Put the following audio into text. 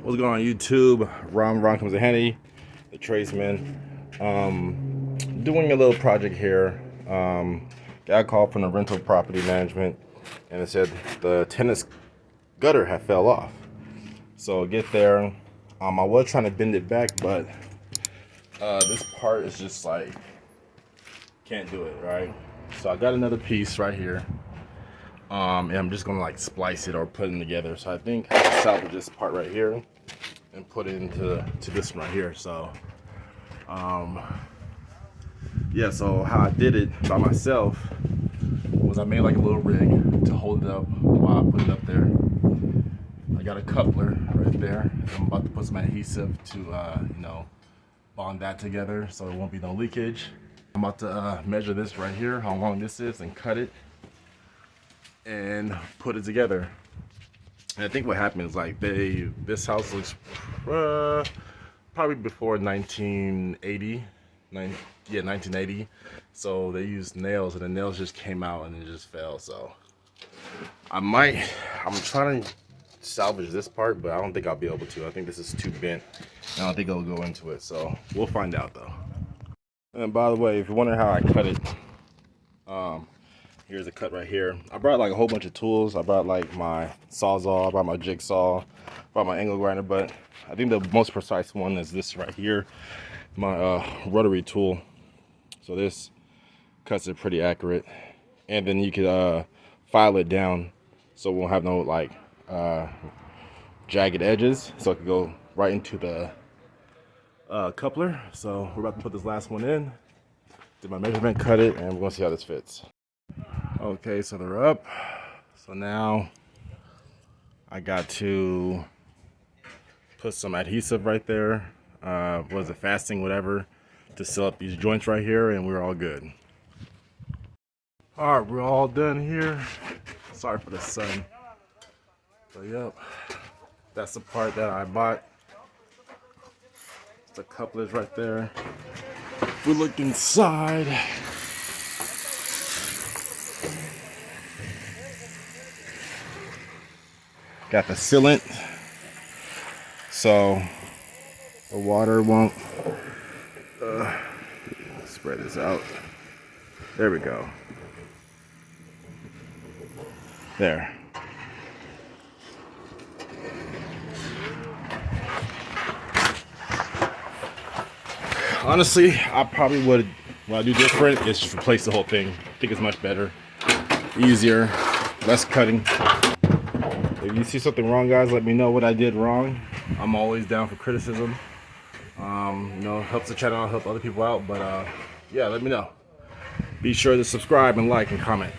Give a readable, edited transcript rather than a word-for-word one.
What's going on YouTube? Ron comes to Handy, the tradesman. Doing a little project here. Got a call from the rental property management, and it said the tenant's gutter had fell off. So get there. I was trying to bend it back, but this part is just like can't do it right. So I got another piece right here. And I'm just gonna like splice it or put them together. So I think I can salvage this part right here and put it into this one right here. So yeah, so how I did it by myself was I made like a little rig to hold it up while I put it up there. I got a coupler right there. I'm about to put some adhesive to bond that together so there won't be no leakage. I'm about to measure this right here, how long this is, and cut it and put it together. And I think what happened is like this house looks probably before 1980. 1980. So they used nails, and the nails just came out and it just fell. So I'm trying to salvage this part, but I don't think I'll be able to. I think this is too bent. I don't think it'll go into it. So we'll find out though. And by the way, if you're wondering how I cut it, here's a cut right here. I brought like a whole bunch of tools. I brought like my sawzall, I brought my jigsaw, I brought my angle grinder, but I think the most precise one is this right here, my rotary tool. So this cuts it pretty accurate, and then you could file it down so it won't have no like jagged edges, so it can go right into the coupler. So we're about to put this last one in, did my measurement, cut it, and we're gonna see how this fits. Okay, so they're up. So now I got to put some adhesive right there. Was it fasting, whatever, to seal up these joints right here, and we're all good. All right, we're all done here. Sorry for the sun. But yep, that's the part that I bought. The couplers right there. If we look inside, got the sealant, so the water won't spread this out. There we go. There. Honestly, I probably would, what I do different is just replace the whole thing. I think it's much better, easier, less cutting. If you see something wrong, guys, let me know what I did wrong. I'm always down for criticism. Helps the channel, help other people out. But yeah, let me know. Be sure to subscribe and like and comment.